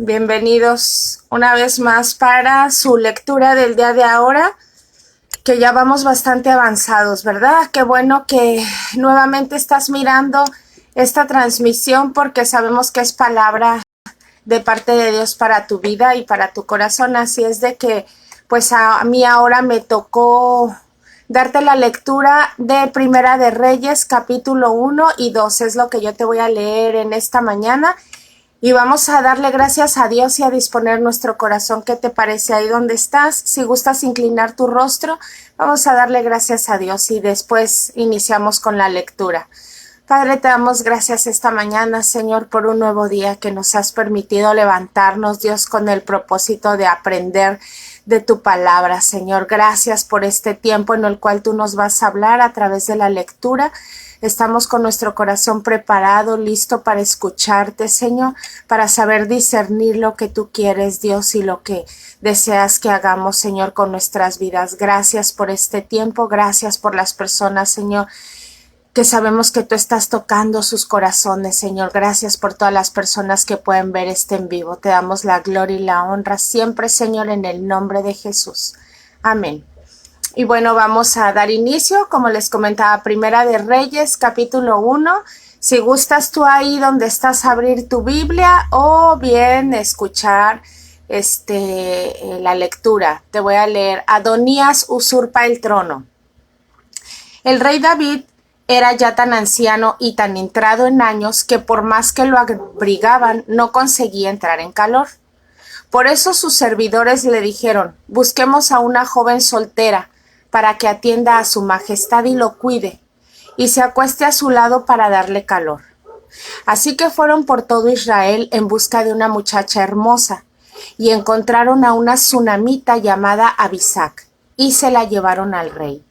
Bienvenidos una vez más para su lectura del día de ahora, que ya vamos bastante avanzados, ¿verdad? Qué bueno que nuevamente estás mirando esta transmisión porque sabemos que es palabra de parte de Dios para tu vida y para tu corazón. Así es de que pues a mí ahora me tocó darte la lectura de Primera de Reyes, capítulo 1 y 2. Es lo que yo te voy a leer en esta mañana. Y vamos a darle gracias a Dios y a disponer nuestro corazón. ¿Qué te parece ahí donde estás? Si gustas inclinar tu rostro, vamos a darle gracias a Dios y después iniciamos con la lectura. Padre, te damos gracias esta mañana, Señor, por un nuevo día que nos has permitido levantarnos, Dios, con el propósito de aprender de tu palabra, Señor. Gracias por este tiempo en el cual tú nos vas a hablar a través de la lectura. Estamos con nuestro corazón preparado, listo para escucharte, Señor, para saber discernir lo que tú quieres, Dios, y lo que deseas que hagamos, Señor, con nuestras vidas. Gracias por este tiempo, gracias por las personas, Señor, que sabemos que tú estás tocando sus corazones, Señor. Gracias por todas las personas que pueden ver este en vivo. Te damos la gloria y la honra siempre, Señor, en el nombre de Jesús. Amén. Y bueno, vamos a dar inicio, como les comentaba, Primera de Reyes, capítulo 1. Si gustas tú ahí donde estás abrir tu Biblia o bien escuchar la lectura. Te voy a leer. Adonías usurpa el trono. El rey David era ya tan anciano y tan entrado en años que por más que lo abrigaban no conseguía entrar en calor. Por eso sus servidores le dijeron: busquemos a una joven soltera para que atienda a su majestad y lo cuide, y se acueste a su lado para darle calor. Así que fueron por todo Israel en busca de una muchacha hermosa, y encontraron a una sunamita llamada Abisac, y se la llevaron al rey.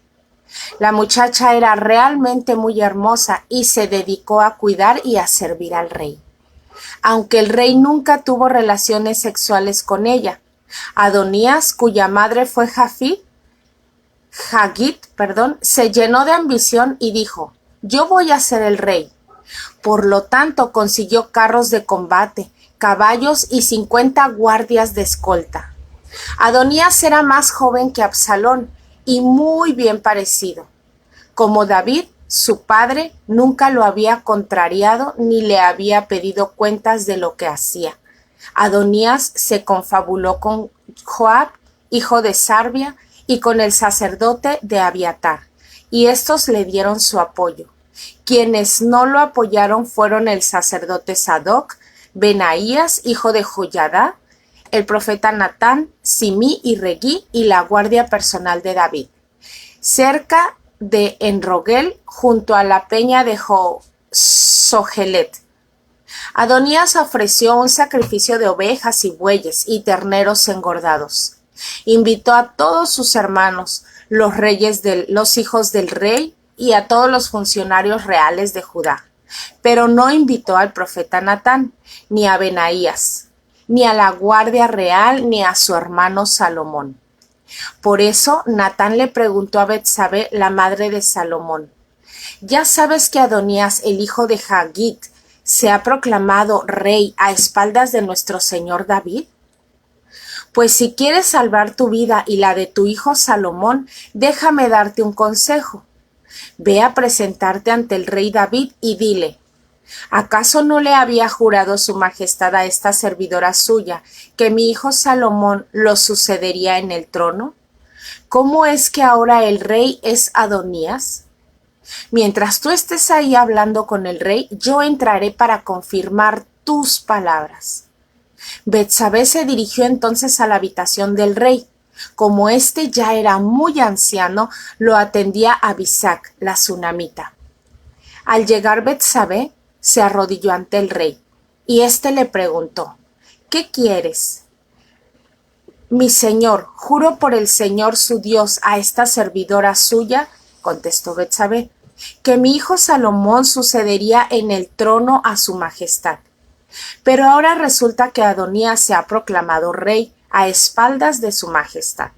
La muchacha era realmente muy hermosa y se dedicó a cuidar y a servir al rey. Aunque el rey nunca tuvo relaciones sexuales con ella, Adonías, cuya madre fue Hagit, se llenó de ambición y dijo: yo voy a ser el rey. Por lo tanto, consiguió carros de combate, caballos y 50 guardias de escolta. Adonías era más joven que Absalón y muy bien parecido. Como David, su padre, nunca lo había contrariado ni le había pedido cuentas de lo que hacía. Adonías se confabuló con Joab, hijo de Sarvia, y con el sacerdote de Abiatar, y estos le dieron su apoyo. Quienes no lo apoyaron fueron el sacerdote Sadoc, Benaías, hijo de Joiada, el profeta Natán, Simí y Regí, y la guardia personal de David. Cerca de Enrogel, junto a la peña de Sogelet. Adonías ofreció un sacrificio de ovejas y bueyes y terneros engordados. Invitó a todos sus hermanos, los hijos del rey, y a todos los funcionarios reales de Judá. Pero no invitó al profeta Natán, ni a Benaías, ni a la guardia real, ni a su hermano Salomón. Por eso Natán le preguntó a Betsabé, la madre de Salomón: ¿ya sabes que Adonías, el hijo de Hagit, se ha proclamado rey a espaldas de nuestro señor David? Pues si quieres salvar tu vida y la de tu hijo Salomón, déjame darte un consejo. Ve a presentarte ante el rey David y dile: ¿acaso no le había jurado su majestad a esta servidora suya que mi hijo Salomón lo sucedería en el trono? ¿Cómo es que ahora el rey es Adonías? Mientras tú estés ahí hablando con el rey, yo entraré para confirmar tus palabras. Betsabé se dirigió entonces a la habitación del rey. Como éste ya era muy anciano, lo atendía Abisac, la sunamita. Al llegar Betsabé, se arrodilló ante el rey, y éste le preguntó: ¿qué quieres? Mi señor, juro por el Señor su Dios a esta servidora suya, contestó Betsabé, que mi hijo Salomón sucedería en el trono a su majestad. Pero ahora resulta que Adonías se ha proclamado rey a espaldas de su majestad.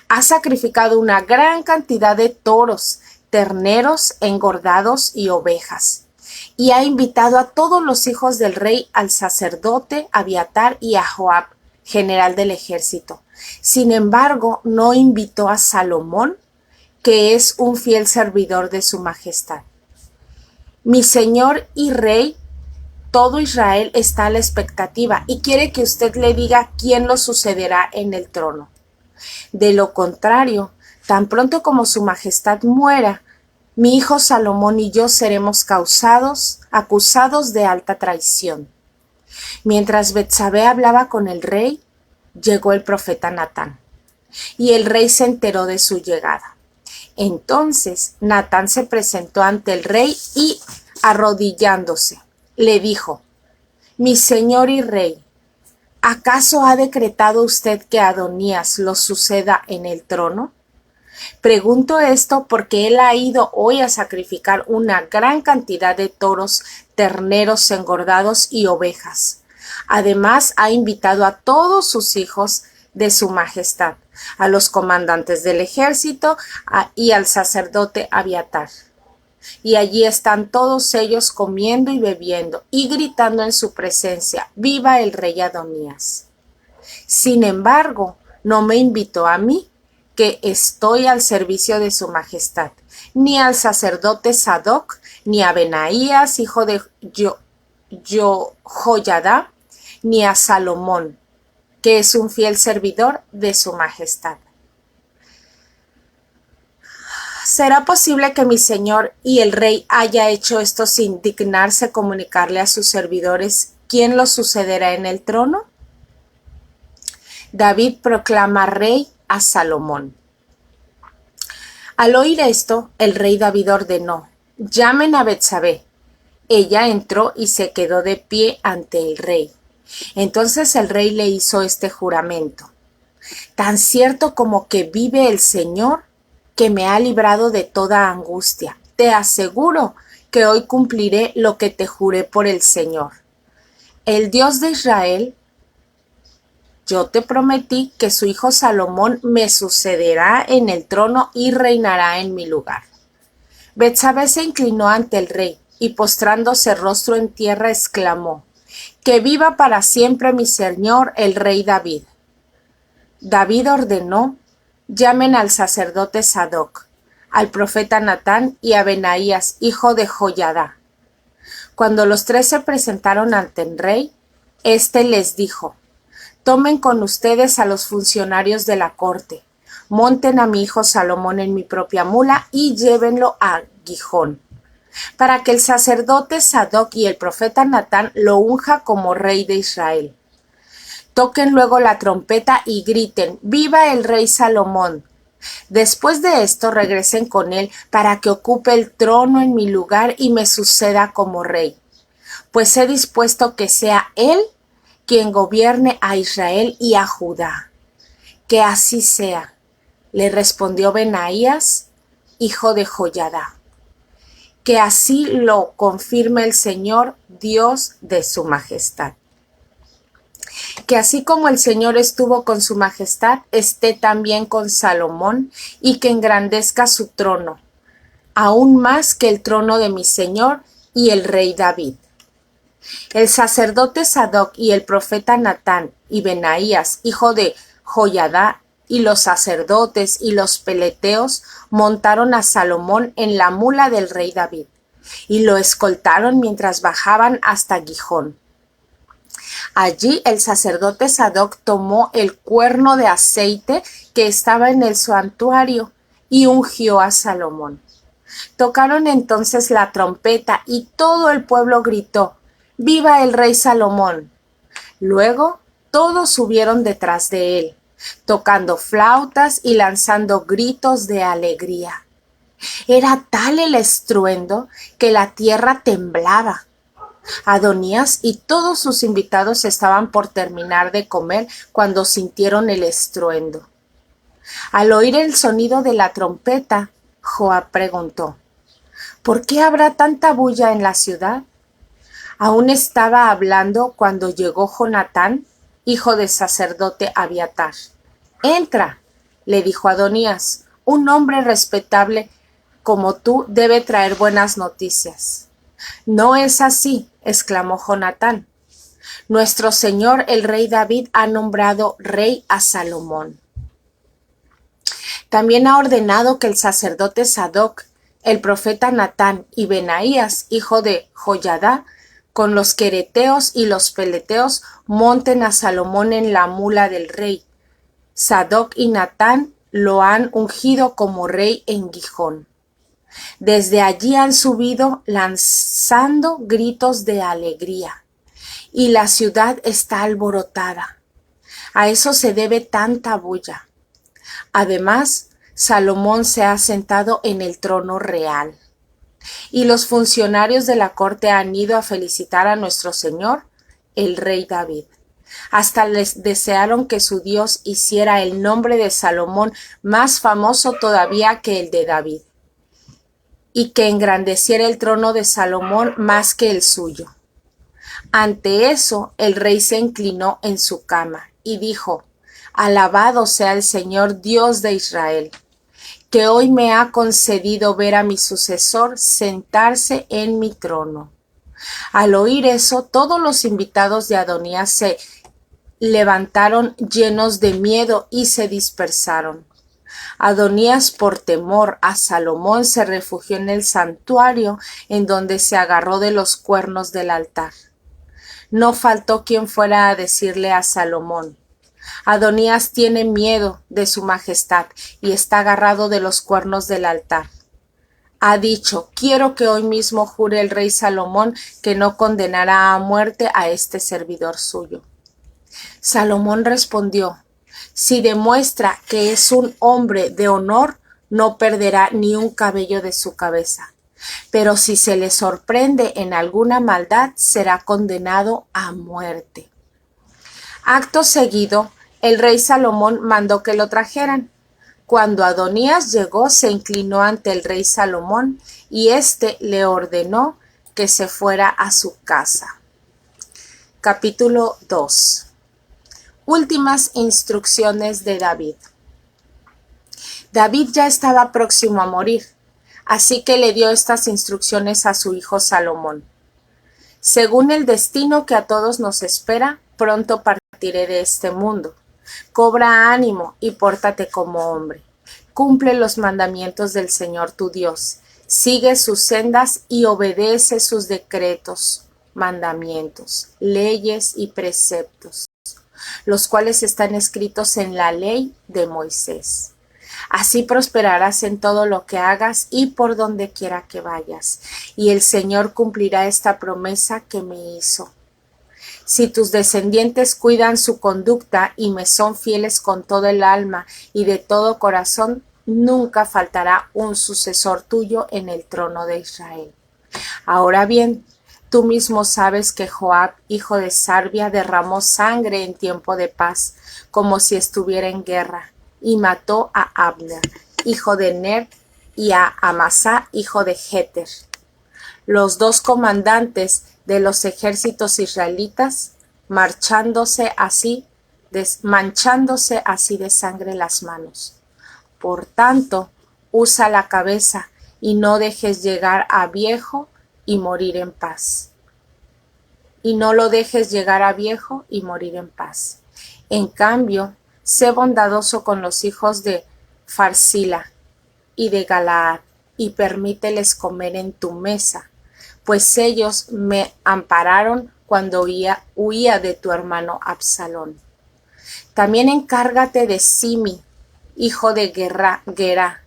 Ha sacrificado una gran cantidad de toros, terneros engordados y ovejas, y ha invitado a todos los hijos del rey, al sacerdote Abiatar y a Joab, general del ejército. Sin embargo, no invitó a Salomón, que es un fiel servidor de su majestad. Mi señor y rey, todo Israel está a la expectativa y quiere que usted le diga quién lo sucederá en el trono. De lo contrario, tan pronto como su majestad muera, mi hijo Salomón y yo seremos acusados de alta traición. Mientras Betsabé hablaba con el rey, llegó el profeta Natán, y el rey se enteró de su llegada. Entonces Natán se presentó ante el rey y, arrodillándose, le dijo: Mi señor y rey, ¿acaso ha decretado usted que Adonías lo suceda en el trono? Pregunto esto porque él ha ido hoy a sacrificar una gran cantidad de toros, terneros engordados y ovejas. Además, ha invitado a todos sus hijos de su majestad, a los comandantes del ejército y al sacerdote Abiatar. Y allí están todos ellos comiendo y bebiendo y gritando en su presencia: ¡Viva el rey Adonías! Sin embargo, no me invitó a mí, que estoy al servicio de su majestad, ni al sacerdote Sadoc, ni a Benaías, hijo de Joyadá, ni a Salomón, que es un fiel servidor de su majestad. ¿Será posible que mi señor y el rey haya hecho esto sin dignarse comunicarle a sus servidores quién lo sucederá en el trono? David proclama rey a Salomón. Al oír esto, el rey David ordenó: llamen a Betsabé. Ella entró y se quedó de pie ante el rey. Entonces el rey le hizo este juramento: tan cierto como que vive el Señor, que me ha librado de toda angustia, te aseguro que hoy cumpliré lo que te juré por el Señor, el Dios de Israel. Yo te prometí que su hijo Salomón me sucederá en el trono y reinará en mi lugar. Betsabé se inclinó ante el rey y, postrándose rostro en tierra, exclamó: que viva para siempre mi señor el rey David. David ordenó: llamen al sacerdote Sadoc, al profeta Natán y a Benaías, hijo de Joyadá. Cuando los tres se presentaron ante el rey, éste les dijo: tomen con ustedes a los funcionarios de la corte, monten a mi hijo Salomón en mi propia mula y llévenlo a Gijón, para que el sacerdote Sadoc y el profeta Natán lo unja como rey de Israel. Toquen luego la trompeta y griten: ¡viva el rey Salomón! Después de esto regresen con él para que ocupe el trono en mi lugar y me suceda como rey, pues he dispuesto que sea él quien gobierne a Israel y a Judá. Que así sea, le respondió Benaías, hijo de Joyadá. Que así lo confirme el Señor, Dios de su majestad. Que así como el Señor estuvo con su majestad, esté también con Salomón, y que engrandezca su trono, aún más que el trono de mi Señor y el rey David. El sacerdote Sadoc y el profeta Natán y Benaías, hijo de Joyadá, y los sacerdotes y los peleteos montaron a Salomón en la mula del rey David, y lo escoltaron mientras bajaban hasta Gijón. Allí el sacerdote Sadoc tomó el cuerno de aceite que estaba en el santuario y ungió a Salomón. Tocaron entonces la trompeta y todo el pueblo gritó: ¡viva el rey Salomón! Luego todos subieron detrás de él, tocando flautas y lanzando gritos de alegría. Era tal el estruendo que la tierra temblaba. Adonías y todos sus invitados estaban por terminar de comer cuando sintieron el estruendo. Al oír el sonido de la trompeta, Joab preguntó: ¿por qué habrá tanta bulla en la ciudad? Aún estaba hablando cuando llegó Jonatán, hijo del sacerdote Abiatar. «Entra», le dijo Adonías, «un hombre respetable como tú debe traer buenas noticias». No es así, exclamó Jonatán. Nuestro señor el rey David ha nombrado rey a Salomón. También ha ordenado que el sacerdote Sadoc, el profeta Natán y Benaías, hijo de Joiada, con los quereteos y los peleteos, monten a Salomón en la mula del rey. Sadoc y Natán lo han ungido como rey en Gijón. Desde allí han subido lanzando gritos de alegría, y la ciudad está alborotada. A eso se debe tanta bulla. Además, Salomón se ha sentado en el trono real, y los funcionarios de la corte han ido a felicitar a nuestro señor, el rey David. Hasta les desearon que su Dios hiciera el nombre de Salomón más famoso todavía que el de David, y que engrandeciera el trono de Salomón más que el suyo. Ante eso, el rey se inclinó en su cama y dijo: Alabado sea el Señor Dios de Israel, que hoy me ha concedido ver a mi sucesor sentarse en mi trono. Al oír eso, todos los invitados de Adonías se levantaron llenos de miedo y se dispersaron. Adonías, por temor a Salomón, se refugió en el santuario, en donde se agarró de los cuernos del altar. No faltó quien fuera a decirle a Salomón: Adonías tiene miedo de su majestad y está agarrado de los cuernos del altar. Ha dicho: quiero que hoy mismo jure el rey Salomón que no condenará a muerte a este servidor suyo. Salomón respondió: si demuestra que es un hombre de honor, no perderá ni un cabello de su cabeza. Pero si se le sorprende en alguna maldad, será condenado a muerte. Acto seguido, el rey Salomón mandó que lo trajeran. Cuando Adonías llegó, se inclinó ante el rey Salomón y éste le ordenó que se fuera a su casa. Capítulo 2. Últimas instrucciones de David. David ya estaba próximo a morir, así que le dio estas instrucciones a su hijo Salomón. Según el destino que a todos nos espera, pronto partiré de este mundo. Cobra ánimo y pórtate como hombre. Cumple los mandamientos del Señor tu Dios. Sigue sus sendas y obedece sus decretos, mandamientos, leyes y preceptos, los cuales están escritos en la ley de Moisés. Así prosperarás en todo lo que hagas y por donde quiera que vayas, y el Señor cumplirá esta promesa que me hizo. Si tus descendientes cuidan su conducta y me son fieles con todo el alma y de todo corazón, nunca faltará un sucesor tuyo en el trono de Israel. Ahora bien, tú mismo sabes que Joab, hijo de Sarvia, derramó sangre en tiempo de paz, como si estuviera en guerra, y mató a Abner, hijo de Ner, y a Amasá, hijo de Jeter, los dos comandantes de los ejércitos israelitas, manchándose así de sangre las manos. Por tanto, usa la cabeza y no dejes llegar a viejo y morir en paz. Y no lo dejes llegar a viejo y morir en paz. En cambio, sé bondadoso con los hijos de Farsila y de Galaad, y permíteles comer en tu mesa, pues ellos me ampararon cuando huía de tu hermano Absalón. También encárgate de Simi, hijo de Gerá,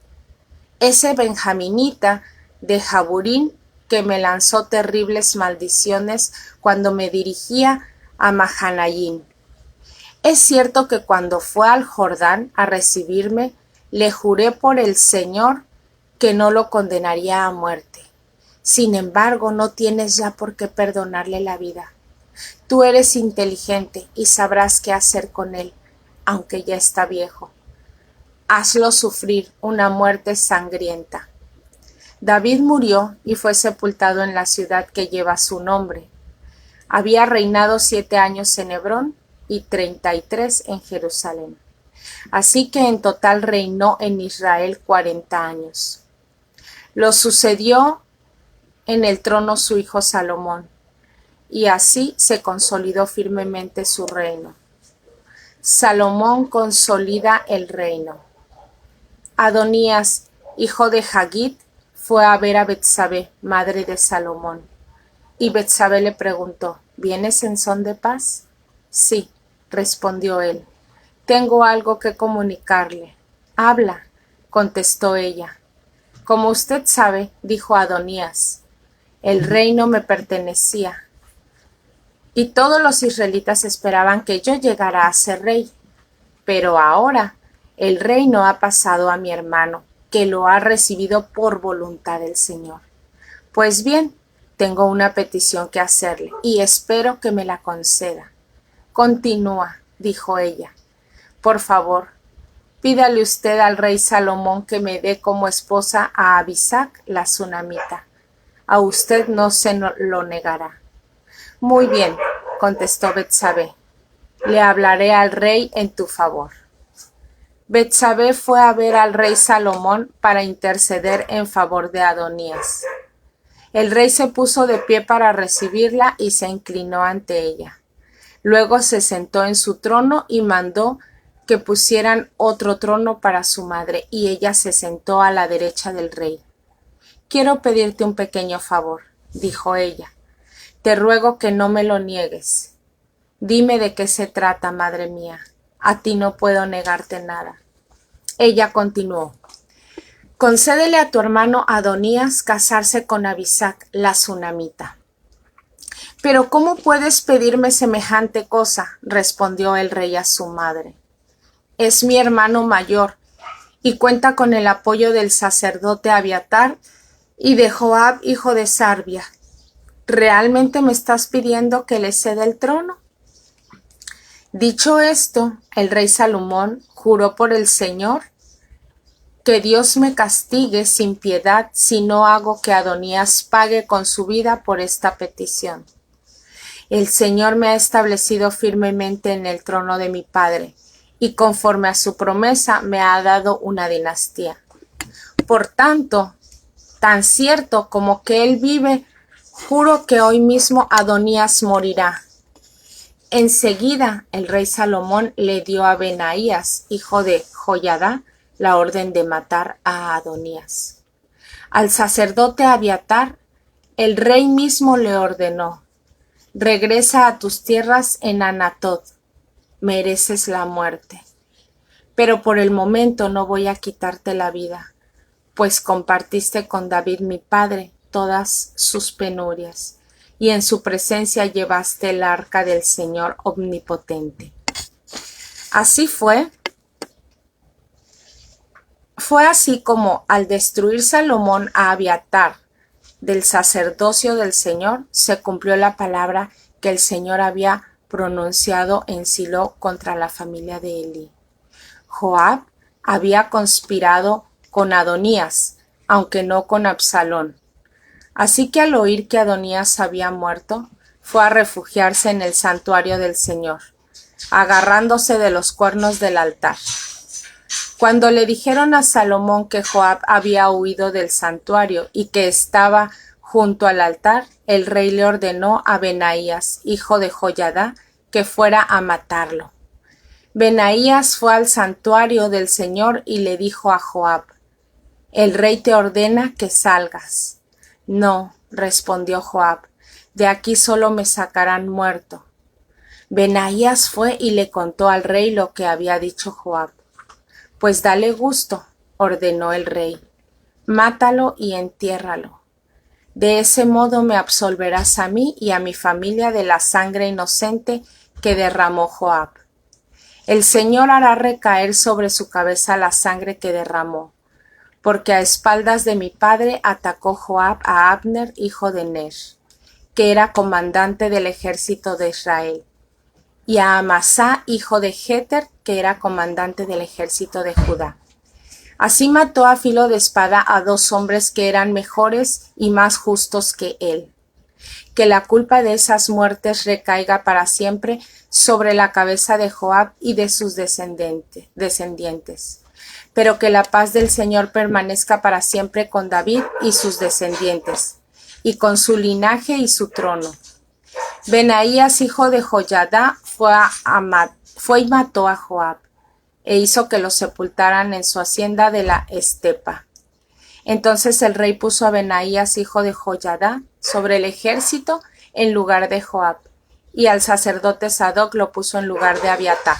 ese benjaminita de Jaburín, que me lanzó terribles maldiciones cuando me dirigía a Mahanayim. Es cierto que cuando fue al Jordán a recibirme, le juré por el Señor que no lo condenaría a muerte. Sin embargo, no tienes ya por qué perdonarle la vida. Tú eres inteligente y sabrás qué hacer con él, aunque ya está viejo. Hazlo sufrir una muerte sangrienta. David murió y fue sepultado en la ciudad que lleva su nombre. Había reinado 7 años en Hebrón y 33 en Jerusalén. Así que en total reinó en Israel 40 años. Lo sucedió en el trono su hijo Salomón, y así se consolidó firmemente su reino. Salomón consolida el reino. Adonías, hijo de Hagit, fue a ver a Betsabé, madre de Salomón. Y Betsabé le preguntó, ¿vienes en son de paz? Sí, respondió él. Tengo algo que comunicarle. Habla, contestó ella. Como usted sabe, dijo Adonías, el reino me pertenecía, y todos los israelitas esperaban que yo llegara a ser rey. Pero ahora el reino ha pasado a mi hermano, que lo ha recibido por voluntad del Señor. Pues bien, tengo una petición que hacerle, y espero que me la conceda. Continúa, dijo ella. Por favor, pídale usted al rey Salomón que me dé como esposa a Abisac, la sunamita. A usted no se lo negará. Muy bien, contestó Betsabé. Le hablaré al rey en tu favor. Betsabé fue a ver al rey Salomón para interceder en favor de Adonías. El rey se puso de pie para recibirla y se inclinó ante ella. Luego se sentó en su trono y mandó que pusieran otro trono para su madre, y ella se sentó a la derecha del rey. Quiero pedirte un pequeño favor, dijo ella. Te ruego que no me lo niegues. Dime de qué se trata, madre mía. A ti no puedo negarte nada. Ella continuó. Concédele a tu hermano Adonías casarse con Abisac, la sunamita. Pero ¿cómo puedes pedirme semejante cosa? Respondió el rey a su madre. Es mi hermano mayor y cuenta con el apoyo del sacerdote Abiatar y de Joab, hijo de Sarvia. ¿Realmente me estás pidiendo que le ceda el trono? Dicho esto, el rey Salomón juró por el Señor que Dios me castigue sin piedad si no hago que Adonías pague con su vida por esta petición. El Señor me ha establecido firmemente en el trono de mi padre, y conforme a su promesa me ha dado una dinastía. Por tanto, tan cierto como que él vive, juro que hoy mismo Adonías morirá. Enseguida el rey Salomón le dio a Benaías, hijo de Joiada, la orden de matar a Adonías. Al sacerdote Abiatar, el rey mismo le ordenó: regresa a tus tierras en Anatot, mereces la muerte. Pero por el momento no voy a quitarte la vida, pues compartiste con David mi padre todas sus penurias, y en su presencia llevaste el arca del Señor omnipotente. Así fue así como, al destruir Salomón a Abiatar del sacerdocio del Señor, se cumplió la palabra que el Señor había pronunciado en Silo contra la familia de Elí. Joab había conspirado con Adonías, aunque no con Absalón. Así que al oír que Adonías había muerto, fue a refugiarse en el santuario del Señor, agarrándose de los cuernos del altar. Cuando le dijeron a Salomón que Joab había huido del santuario y que estaba junto al altar, el rey le ordenó a Benaías, hijo de Joiada, que fuera a matarlo. Benaías fue al santuario del Señor y le dijo a Joab: el rey te ordena que salgas. No, respondió Joab, de aquí solo me sacarán muerto. Benaías fue y le contó al rey lo que había dicho Joab. Pues dale gusto, ordenó el rey, mátalo y entiérralo. De ese modo me absolverás a mí y a mi familia de la sangre inocente que derramó Joab. El Señor hará recaer sobre su cabeza la sangre que derramó, porque a espaldas de mi padre atacó Joab a Abner, hijo de Ner, que era comandante del ejército de Israel, y a Amasá, hijo de Jeter, que era comandante del ejército de Judá. Así mató a filo de espada a dos hombres que eran mejores y más justos que él. Que la culpa de esas muertes recaiga para siempre sobre la cabeza de Joab y de sus descendientes. Pero que la paz del Señor permanezca para siempre con David y sus descendientes, y con su linaje y su trono. Benaías, hijo de Joiada, fue y mató a Joab, e hizo que lo sepultaran en su hacienda de la estepa. Entonces el rey puso a Benaías, hijo de Joiada, sobre el ejército en lugar de Joab, y al sacerdote Sadoc lo puso en lugar de Abiatar.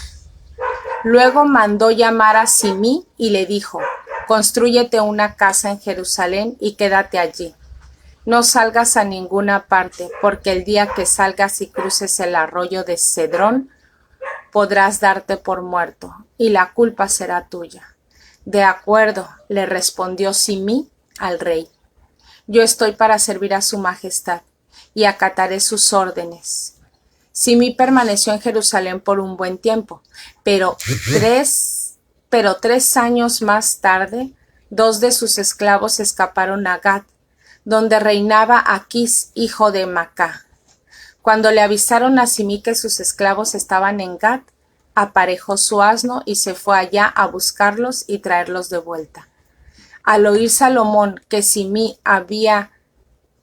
Luego mandó llamar a Simí y le dijo: «Constrúyete una casa en Jerusalén y quédate allí. No salgas a ninguna parte, porque el día que salgas y cruces el arroyo de Cedrón, podrás darte por muerto, y la culpa será tuya». «De acuerdo», le respondió Simí al rey. «Yo estoy para servir a su majestad, y acataré sus órdenes». Simí permaneció en Jerusalén por un buen tiempo, pero 3 años más tarde, 2 de sus esclavos escaparon a Gat, donde reinaba Aquís, hijo de Macá. Cuando le avisaron a Simí que sus esclavos estaban en Gat, aparejó su asno y se fue allá a buscarlos y traerlos de vuelta. Al oír Salomón que Simí había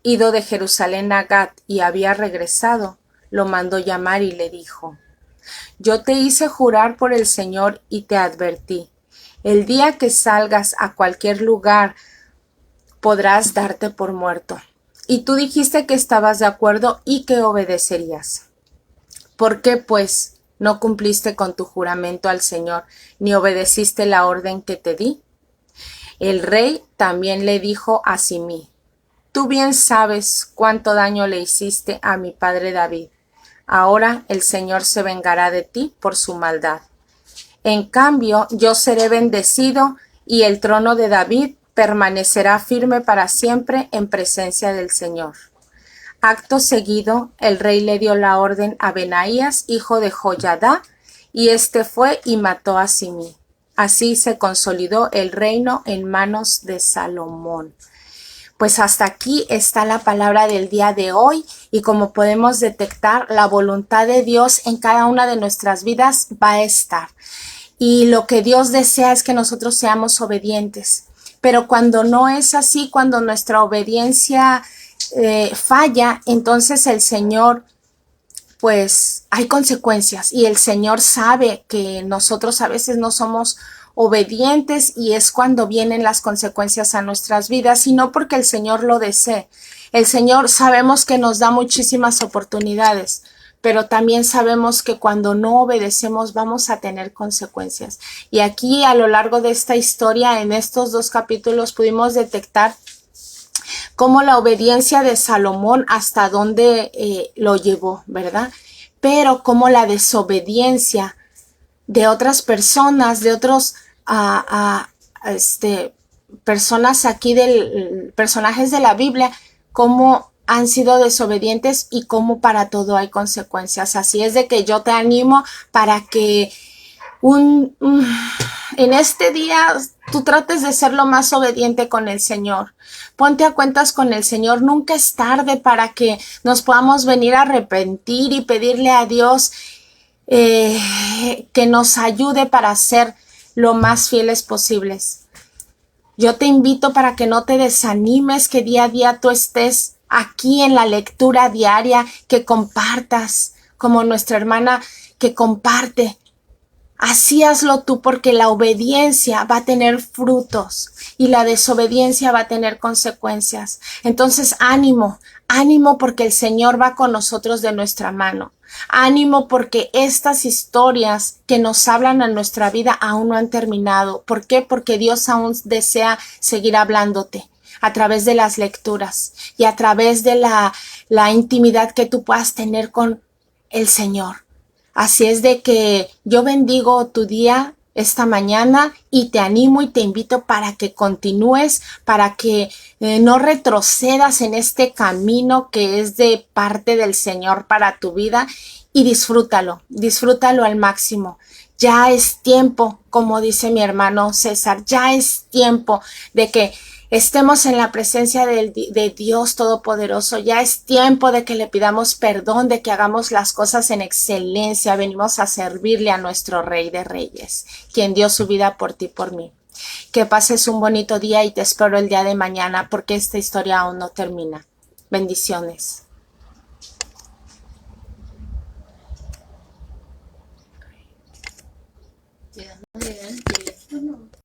ido de Jerusalén a Gat y había regresado, lo mandó llamar y le dijo: «Yo te hice jurar por el Señor y te advertí. El día que salgas a cualquier lugar podrás darte por muerto. Y tú dijiste que estabas de acuerdo y que obedecerías. ¿Por qué, pues, no cumpliste con tu juramento al Señor, ni obedeciste la orden que te di?» El rey también le dijo a Simí: «Tú bien sabes cuánto daño le hiciste a mi padre David. Ahora el Señor se vengará de ti por su maldad. En cambio, yo seré bendecido y el trono de David permanecerá firme para siempre en presencia del Señor». Acto seguido, el rey le dio la orden a Benaías, hijo de Joiada, y éste fue y mató a Simí. Así se consolidó el reino en manos de Salomón. Pues hasta aquí está la palabra del día de hoy, y como podemos detectar, la voluntad de Dios en cada una de nuestras vidas va a estar. Y lo que Dios desea es que nosotros seamos obedientes. Pero cuando no es así, cuando nuestra obediencia falla, entonces el Señor, pues hay consecuencias, y el Señor sabe que nosotros a veces no somos obedientes, y es cuando vienen las consecuencias a nuestras vidas, y no porque el Señor lo desee. El Señor, sabemos que nos da muchísimas oportunidades, pero también sabemos que cuando no obedecemos vamos a tener consecuencias. Y aquí, a lo largo de esta historia, en estos 2 capítulos, pudimos detectar cómo la obediencia de Salomón hasta dónde lo llevó, ¿verdad? Pero cómo la desobediencia de otras personas, de otros personas aquí personajes de la Biblia, cómo han sido desobedientes y cómo para todo hay consecuencias. Así es de que yo te animo para que en este día tú trates de ser lo más obediente con el Señor. Ponte a cuentas con el Señor. Nunca es tarde para que nos podamos venir a arrepentir y pedirle a Dios que nos ayude para ser lo más fieles posibles. Yo te invito para que no te desanimes, que día a día tú estés aquí en la lectura diaria, que compartas, como nuestra hermana que comparte. Así hazlo tú, porque la obediencia va a tener frutos y la desobediencia va a tener consecuencias. Entonces, ánimo, ánimo, porque el Señor va con nosotros de nuestra mano. Ánimo, porque estas historias que nos hablan a nuestra vida aún no han terminado. ¿Por qué? Porque Dios aún desea seguir hablándote a través de las lecturas y a través de la intimidad que tú puedas tener con el Señor. Así es de que yo bendigo tu día esta mañana y te animo y te invito para que continúes, para que no retrocedas en este camino que es de parte del Señor para tu vida, y disfrútalo al máximo. Ya es tiempo, como dice mi hermano César, ya es tiempo de que estemos en la presencia de Dios Todopoderoso. Ya es tiempo de que le pidamos perdón, de que hagamos las cosas en excelencia. Venimos a servirle a nuestro Rey de Reyes, quien dio su vida por ti y por mí. Que pases un bonito día y te espero el día de mañana, porque esta historia aún no termina. Bendiciones. Muy bien.